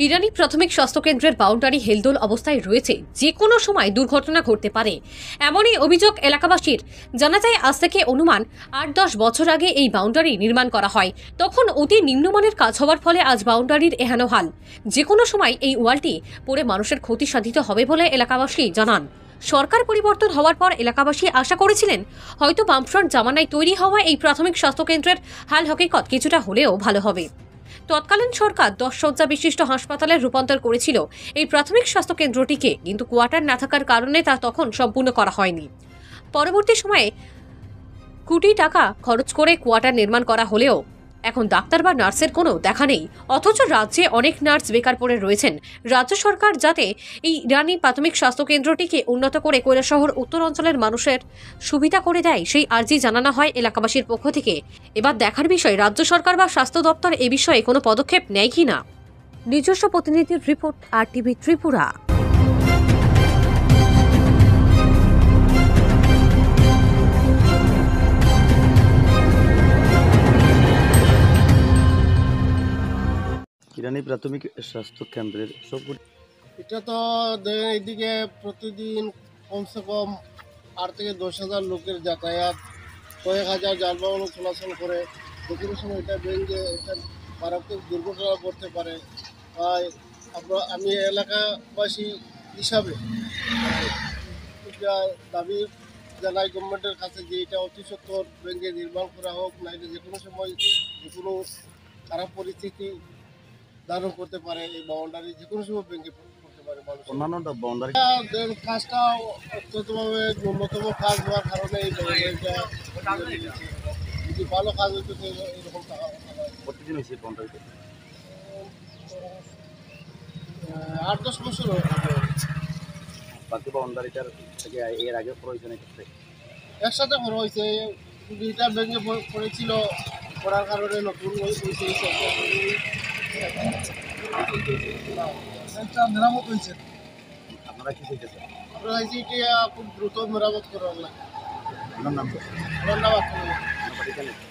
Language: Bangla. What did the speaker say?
ইরানি প্রাথমিক স্বাস্থ্যকেন্দ্রের বাউন্ডারি হেলদোল অবস্থায় রয়েছে, যে কোনো সময় দুর্ঘটনা ঘটতে পারে, এমনই অভিযোগ এলাকাবাসীর। জানা যায়, আজ থেকে অনুমান ৮-১০ বছর আগে এই বাউন্ডারি নির্মাণ করা হয়। তখন অতি নিম্নমানের কাজ হওয়ার ফলে আজ বাউন্ডারির এহেন হাল। যে কোনো সময় এই ওয়ালটি পড়ে মানুষের ক্ষতি সাধিত হবে বলে এলাকাবাসী জানান। সরকার পরিবর্তন হওয়ার পর এলাকাবাসী আশা করেছিলেন হয়তো বামফ্রন্ট জামানায় তৈরি হওয়া এই প্রাথমিক স্বাস্থ্যকেন্দ্রের হাল হকিকত কিছুটা হলেও ভালো হবে। তৎকালীন সরকার 10 শয্যা বিশিষ্ট হাসপাতালে রূপান্তর করেছিল এই প্রাথমিক স্বাস্থ্য কেন্দ্রটিকে, কিন্তু কোয়ার্টার না থাকার কারণে তা তখন সম্পূর্ণ করা হয়নি। পরবর্তী সময়ে কোটি টাকা খরচ করে কোয়ার্টার নির্মাণ করা হলেও এখন ডাক্তার বা নার্সের কোনো দেখা নেই। অথচ রাজ্যে অনেক নার্স বেকার পড়ে রয়েছেন। রাজ্য সরকার যাতে এই ইরানি প্রাথমিক স্বাস্থ্য কেন্দ্রটিকে উন্নত করে কৈলাসহর উত্তর অঞ্চলের মানুষের সুবিধা করে দেয়, সেই আর্জি জানানো হয় এলাকাবাসীর পক্ষ থেকে। এবার দেখার বিষয় রাজ্য সরকার বা স্বাস্থ্য দপ্তর এ বিষয়ে কোনো পদক্ষেপ নেয় কিনা। নিজস্ব প্রতিনিধির রিপোর্ট, RTV ত্রিপুরা। ইরানি প্রাথমিক স্বাস্থ্য কেন্দ্রের সব এটা তো এইদিকে প্রতিদিন কমসে কম 8 থেকে 10,000 লোকের যাতায়াত, কয়েক হাজার যানবাহন চলাচল করে। যে কোনো সময় এটা ভেঙে এটা মারাত্মক দুর্ঘটনা করতে পারে। তাই আমি এলাকাবাসী হিসাবে এটা দাবি জানাই গভর্নমেন্টের কাছে যে এটা অতি সত্বর ভেঙে নির্মাণ করা হোক, নাইলে যে কোনো সময় যে কোনো খারাপ পরিস্থিতি ধারণ করতে পারে। এই বাউন্ডারি যে কোনো সময় ভেঙে করতে পারে মানুষ। অন্যান্য বাউন্ডারি কাজটা অত্যন্তভাবে ন্যূনতম কাজ হওয়ার কারণে এই বাউন্ডারিটা যদি ভালো কাজ হইতো এরকম টাকা প্রতিদিন হয়েছে বাউন্ডারিতে 8-10 বছর বাকি বাউন্ডারিটার থেকে এর আগে প্রয়োজন ক্ষেত্রে একসাথে করা হয়েছে। দুইটা ভেঙে পড়েছিল, পড়ার কারণে নতুন হয়েছে মেরামত হয়েছে। আপনারা কি চাইতেছেন? আমরা চাইছি কি খুব দ্রুত মেরামত করা হবে। আপনার নাম ধন্যবাদ। ঠিক আছে।